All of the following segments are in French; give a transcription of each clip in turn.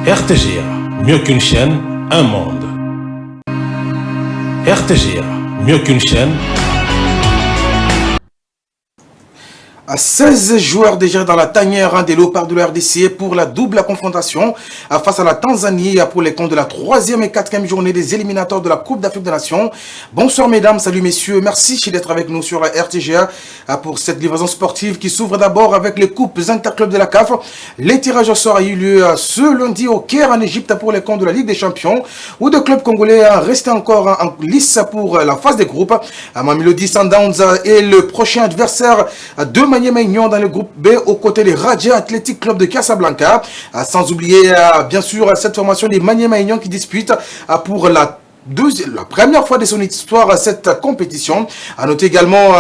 RTGA, mieux qu'une chaîne, un monde. RTGA, mieux qu'une chaîne. À 16 joueurs déjà dans la tanière des Léopards de la RDC pour la double confrontation face à la Tanzanie pour les comptes de la 3e et 4e journée des éliminatoires de la Coupe d'Afrique des Nations. Bonsoir mesdames, salut messieurs, merci d'être avec nous sur la RTGA pour cette livraison sportive qui s'ouvre d'abord avec les coupes interclubs de la CAF. Les tirages au sort ont eu lieu ce lundi au Caire en Égypte pour les comptes de la Ligue des Champions où deux clubs congolais restent encore en lice pour la phase des groupes. Mamelodi Sundowns est le prochain adversaire de Maignon dans le groupe B aux côtés des Raja Athletic Club de Casablanca. Sans oublier bien sûr cette formation des Maignon qui dispute pour la première fois de son histoire cette compétition. À noter également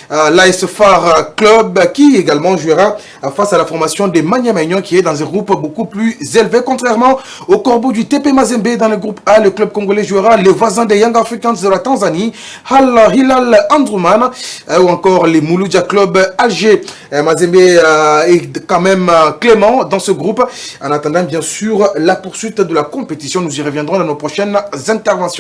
l'AS Phare Club qui également jouera face à la formation des Maignon qui est dans un groupe beaucoup plus élevé. Contrairement au Corbeau du TP Mazembe dans le groupe A, le club congolais jouera les voisins des Young Africans de la Tanzanie, Al Hilal Androuman ou encore les Mouloudia Club Alger. Mazembe est quand même clément dans ce groupe. En attendant bien sûr la poursuite de la compétition, nous y reviendrons dans nos prochaines interventions.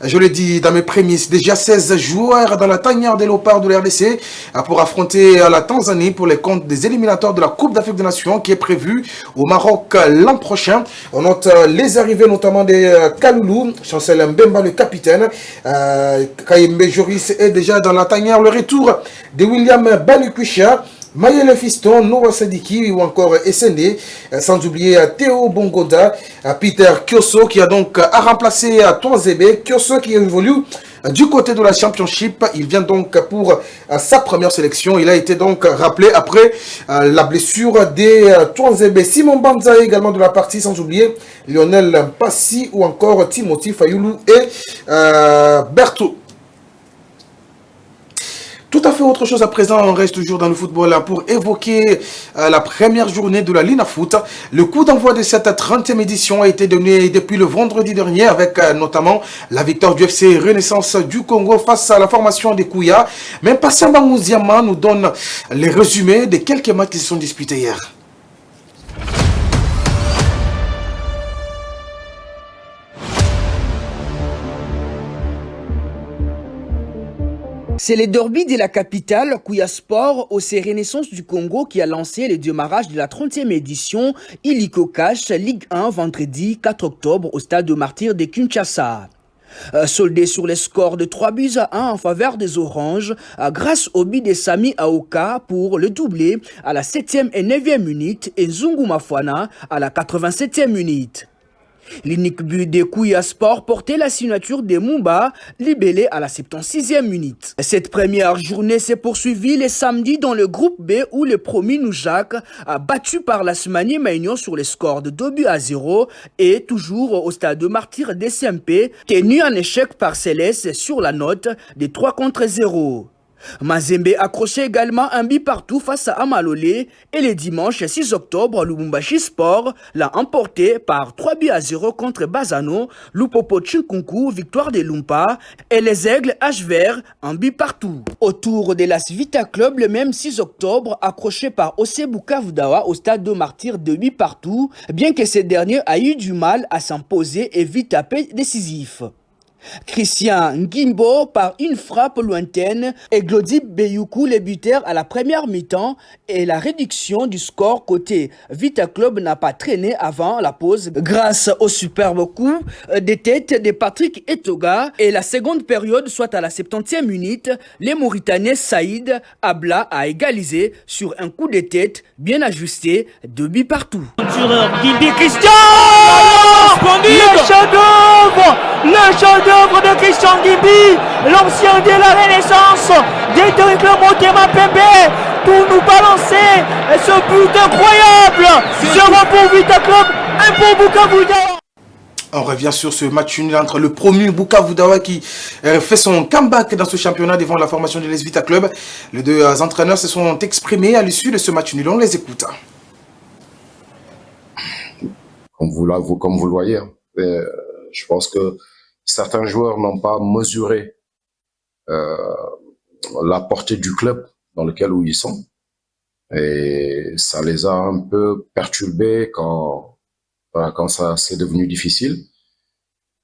Je l'ai dit dans mes prémices, déjà 16 joueurs dans la tanière des Léopards de la RDC pour affronter la Tanzanie pour les comptes des éliminatoires de la Coupe d'Afrique des Nations qui est prévue au Maroc l'an prochain. On note les arrivées notamment des Kaloulou, Chancel Mbemba le capitaine, Kayembe Joris est déjà dans la tanière, le retour de William Balukucha, Mayele Fiston, Noura Sadiki ou encore SND, sans oublier Théo Bongoda, Peter Kioso qui a donc à remplacer Toanzebe. Kioso qui évolue du côté de la Championship, il vient donc pour sa première sélection. Il a été donc rappelé après la blessure des Toanzebe. Simon Banza également de la partie, sans oublier Lionel Passi ou encore Timothy Fayoulou et Berthaud. Tout à fait autre chose à présent, on reste toujours dans le football pour évoquer la première journée de la Lina Foot. Le coup d'envoi de cette 30e édition a été donné depuis le vendredi dernier avec notamment la victoire du FC Renaissance du Congo face à la formation des Kouya. Mais Patient Bangouziama nous donne les résumés des quelques matchs qui se sont disputés hier. C'est le derby de la capitale, Kouya Sport, au Renaissance du Congo, qui a lancé le démarrage de la 30e édition Illico Cash Ligue 1 vendredi 4 octobre au stade de Martyrs de Kinshasa. Soldé sur les scores de 3-1 en faveur des Oranges, grâce au but de Sami Aoka pour le doublé à la 7e et 9e minute et Zungu Mafwana à la 87e minute. L'unique but de Kouya Sport portait la signature de Mumba, libellé à la 76e minute. Cette première journée s'est poursuivie le samedi dans le groupe B où le promu Noujak a battu par la Smanie Maignon sur le score de 2-0 et toujours au stade de Martyrs DCMP, tenu en échec par Céleste sur la note de 3-0. Mazembe accrochait également un but partout face à Amalolé et le dimanche 6 octobre, Lubumbashi Sport l'a emporté par 3-0 contre Bazano, Lupopo Tchinkunku, victoire de Lumpa et les Aigles H-Vert, un but partout. Autour de l'As Vita Club, le même 6 octobre, accroché par Osebuka Vudawa au stade de Martyrs de but partout, bien que ce dernier a eu du mal à s'imposer et vite tapé décisif. Christian Ngimbo par une frappe lointaine et Glody Beyoukou les buteurs à la première mi-temps et la réduction du score côté Vita Club n'a pas traîné avant la pause grâce au superbe coup des têtes de Patrick Etoga et la seconde période soit à la 70e minute, les Mauritaniens Saïd Abla a égalisé sur un coup de tête bien ajusté, 2 buts partout. Christian, le chef-d'œuvre de Christian Ngimbi, l'ancien de la Renaissance, Dédric Motema Pembe, pour nous balancer ce but incroyable. 0 pour Vita Club, 1 pour Bukavu Dawa. On revient sur ce match nul entre le promu Bukavu Dawa qui fait son comeback dans ce championnat devant la formation de l'AS Vita Club. Les deux entraîneurs se sont exprimés à l'issue de ce match nul. On les écoute. Comme vous le voyez, je pense que certains joueurs n'ont pas mesuré la portée du club dans lequel ils sont. Et ça les a un peu perturbés quand quand ça c'est devenu difficile.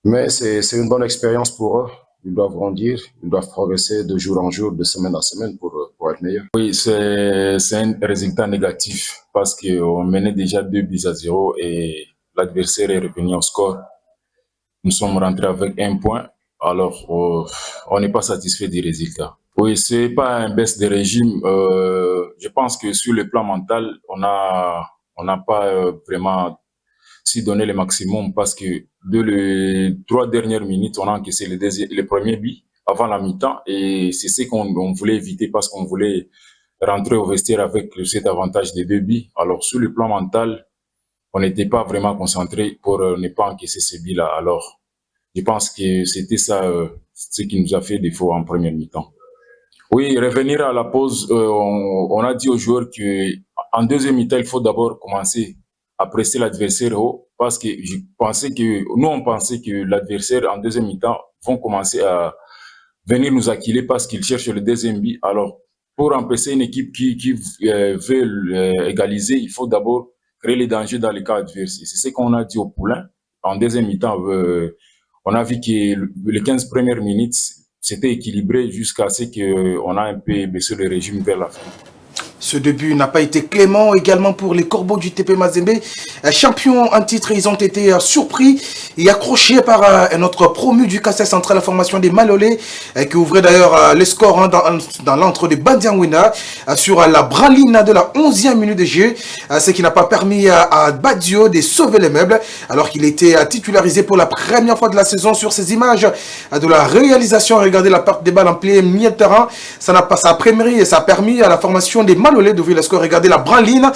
Mais c'est une bonne expérience pour eux. Ils doivent grandir, ils doivent progresser de jour en jour, de semaine en semaine pour être meilleurs. Oui, c'est un résultat négatif parce qu'on menait déjà 2 buts à 0 et l'adversaire est revenu au score. Nous sommes rentrés avec 1 point, alors on n'est pas satisfait du résultat. Oui, c'est pas un baisse de régime. Je pense que sur le plan mental, on n'a pas vraiment si donné le maximum parce que les 3 dernières minutes, on a encaissé le premier but avant la mi-temps et c'est ce qu'on voulait éviter parce qu'on voulait rentrer au vestiaire avec cet avantage des 2 buts. Alors sur le plan mental, on n'était pas vraiment concentré pour ne pas encaisser ce but-là. Alors je pense que c'était ça ce qui nous a fait défaut en première mi-temps. Oui, revenir à la pause, on a dit aux joueurs qu'en deuxième mi-temps, il faut d'abord commencer à presser l'adversaire haut parce que on pensait que l'adversaire en deuxième mi-temps vont commencer à venir nous acquiler parce qu'ils cherchent le deuxième but. Alors, pour empêcher une équipe qui veut égaliser, il faut d'abord créer les dangers dans les cas adverses. C'est ce qu'on a dit au Poulain. En deuxième mi-temps, on a vu que les 15 premières minutes, c'était équilibré jusqu'à ce qu'on a un peu baissé le régime vers la fin. Ce début n'a pas été clément également pour les Corbeaux du TP Mazembe. Champions en titre, ils ont été surpris et accrochés par un autre promu du Kassai Central, la formation des Malolé, qui ouvrait d'ailleurs les scores dans l'entre de Bandiangwina sur la branline de la 11e minute de jeu, ce qui n'a pas permis à Badio de sauver les meubles alors qu'il était titularisé pour la première fois de la saison. Sur ces images de la réalisation, regardez la perte des balles en plein milieu de terrain, ça a permis à la formation des Malolé d'ouvrir le score. Regardez la branline,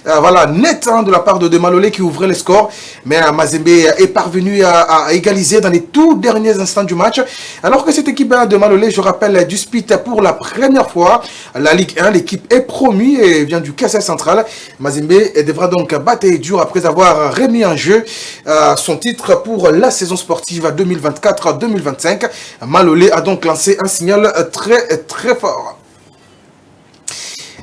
voilà, net de la part de Malolé qui ouvrait le score. Mais Mazembe est parvenu à égaliser dans les tout derniers instants du match. Alors que cette équipe de Malolé, je rappelle, dispute pour la première fois la Ligue 1. L'équipe est promue et vient du Kassai Central. Mazembe devra donc battre dur après avoir remis en jeu son titre pour la saison sportive 2024-2025. Malolé a donc lancé un signal très fort.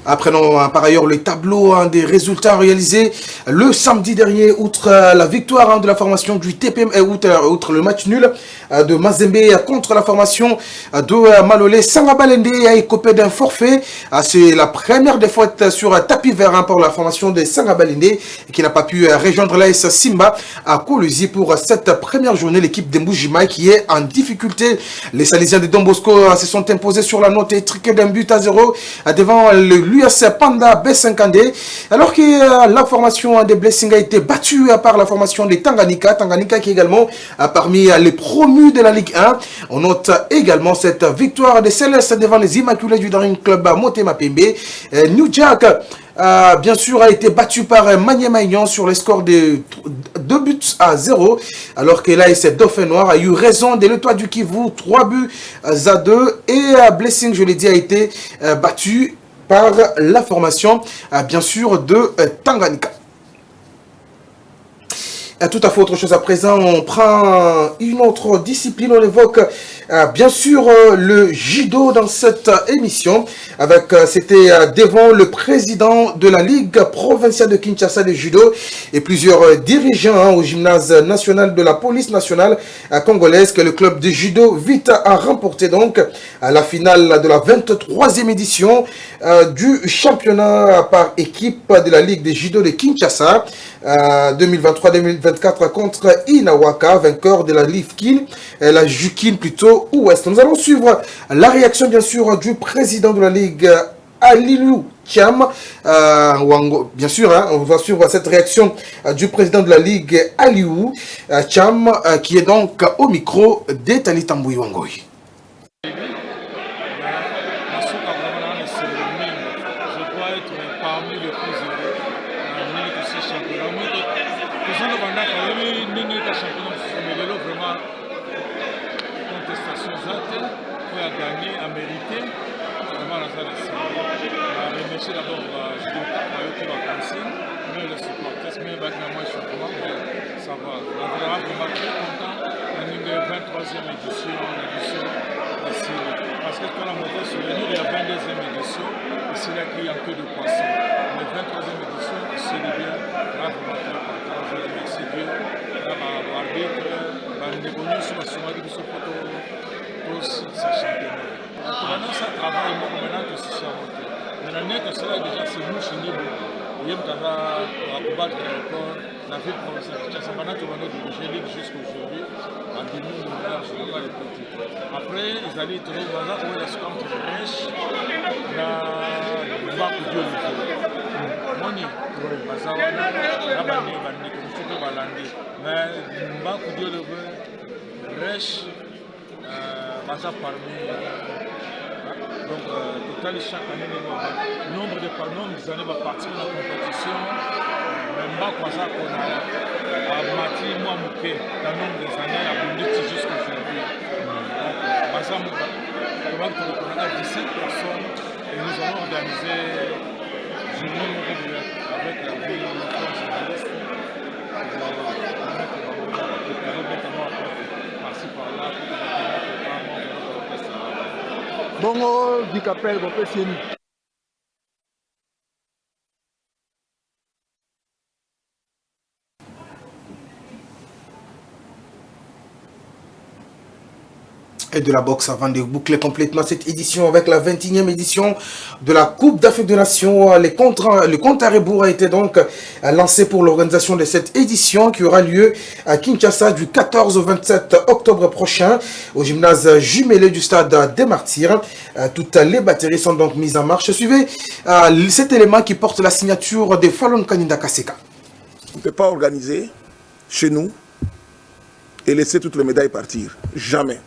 Apprenons par ailleurs le tableau des résultats réalisés le samedi dernier, outre la victoire de la formation du TPM, outre le match nul de Mazembe contre la formation de Malolé. Sangabalende a écopé d'un forfait. C'est la première défaite sur tapis vert pour la formation de Sangabalende qui n'a pas pu rejoindre l'AS Simba à Kolusi pour cette première journée. L'équipe de Mbujima qui est en difficulté. Les Salisiens de Don Bosco se sont imposés sur la note étriquée d'un but à 0 devant l'US Panda B50D, alors que la formation des Blessings a été battue par la formation des Tanganyika. Tanganyika qui également a parmi les promus de la Ligue 1. On note également cette victoire des Célestes devant les Immaculés du Daring Club Motema Pembe. New Jack bien sûr a été battu par Magné-Magnon sur le score de 2 buts à 0, alors que l'AS Dauphin Noir a eu raison de l'Étoile du Kivu, 3 buts à 2, et Blessing, je l'ai dit, a été battu par la formation, bien sûr, de Tanganyika. Tout à fait autre chose à présent, on prend une autre discipline, on évoque bien sûr le judo dans cette émission. C'était devant le président de la Ligue provinciale de Kinshasa de judo et plusieurs dirigeants au gymnase national de la police nationale congolaise que le club de judo vite a remporté donc la finale de la 23e édition du championnat par équipe de la Ligue de judo de Kinshasa 2023-2024 contre Inawaka, vainqueur de la Lifkin, la Jukin plutôt Ouest. Nous allons suivre la réaction bien sûr du président de la Ligue, Alilou Cham. Bien sûr, on va suivre cette réaction du président de la Ligue, Alilou Cham, qui est donc au micro d'Etali Tambouy Wangoy. Parce que quand la montée sur le il y a 22e édition, et c'est là qu'il y a un peu de poisson. Mais 23e édition, c'est le bien, là, vous m'attendez, je remercie Dieu. connu sur la soirée de ce photo, tous sa championnat. Maintenant, ça travaille, moi, maintenant, que c'est ça. Maintenant, que cela déjà, c'est nous, chez nous. Il y a un combattre encore, la ville provinciale. Ça va être de G-League jusqu'aujourd'hui. En demi, je ne vais pas les petits. Après, ils allaient trouver le hasard où il y a ce contre Reich, la Bac Dieu le fait. Moni, Bazawana, la Bani, Bani, comme je peux Balandi. Mais Bac Dieu le fait, Reich, Baza parmi. Donc, total, chaque année, nombre d'années va participer à la compétition. Même pas quoi ça qu'on a bâti, moi, Mouké, dans le nombre des années, à Bunditi jusqu'à aujourd'hui. Donc, Baza Mouké, on a 17 personnes et nous allons organiser journée avec la ville, la journaliste, notamment par-ci par-là, Bongo du Capel, bon peu c'est nous. Et de la boxe avant de boucler complètement cette édition avec la 21e édition de la Coupe d'Afrique des Nations. Le compte à rebours a été donc lancé pour l'organisation de cette édition qui aura lieu à Kinshasa du 14 au 27 octobre prochain au gymnase jumelé du stade des Martyrs. Toutes les batteries sont donc mises en marche. Suivez cet élément qui porte la signature de Fallon Kaninda Kaseka. On ne peut pas organiser chez nous et laisser toutes les médailles partir. Jamais.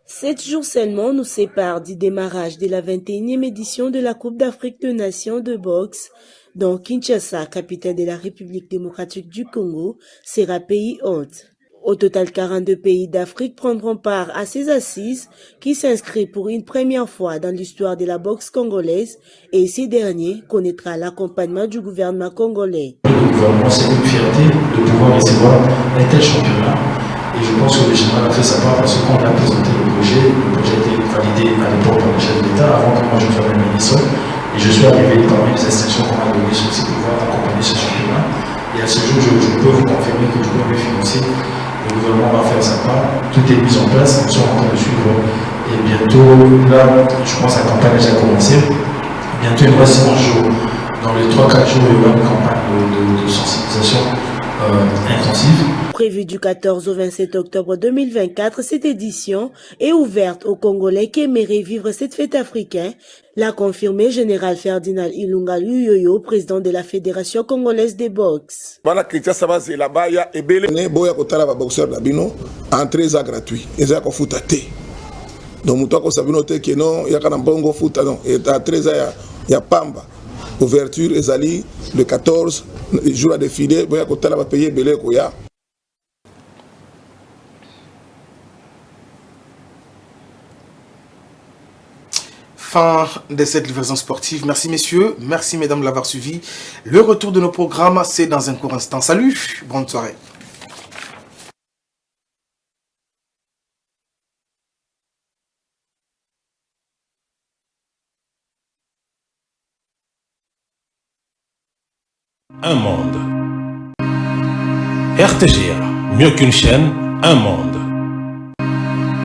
7 jours seulement nous séparent du démarrage de la 21e édition de la Coupe d'Afrique des Nations de boxe, dont Kinshasa, capitale de la République démocratique du Congo, sera pays hôte. Au total, 42 pays d'Afrique prendront part à ces assises qui s'inscrivent pour une première fois dans l'histoire de la boxe congolaise et ces derniers connaîtra l'accompagnement du gouvernement congolais. Le gouvernement, c'est une fierté de pouvoir recevoir un tel championnat. Et je pense que le général a fait sa part parce qu'on a présenté le projet a été validé à l'époque par le chef de l'État avant que moi je sois même ministre. Et je suis arrivé parmi les instructions qu'on m'a données sur ces pouvoirs d'accompagner ce championnat. Et à ce jour, je peux vous confirmer que du point de vue financier, le gouvernement va faire sa part. Tout est mis en place, nous sommes en train de suivre. Et bientôt, là, je pense que la campagne a déjà commencé. Bientôt, il nous reste 11 jours. Dans les 3-4 jours, il y aura une campagne de sensibilisation intensive. Prévue du 14 au 27 octobre 2024, cette édition est ouverte aux Congolais qui aimeraient vivre cette fête africaine, l'a confirmé Général Ferdinand Ilunga Luyoyo, président de la Fédération congolaise des boxe. Entrée gratuite, donc muto ko sabino te que non ya kana bongo futa non et à 13 ya pamba ouverture ezali le 14 jour à défilé boya ko tala ba payer belé ko ya. Fin de cette livraison sportive. Merci messieurs, merci mesdames de l'avoir suivi. Le retour de nos programmes, c'est dans un court instant. Salut, bonne soirée. Un monde. RTGA, mieux qu'une chaîne, un monde.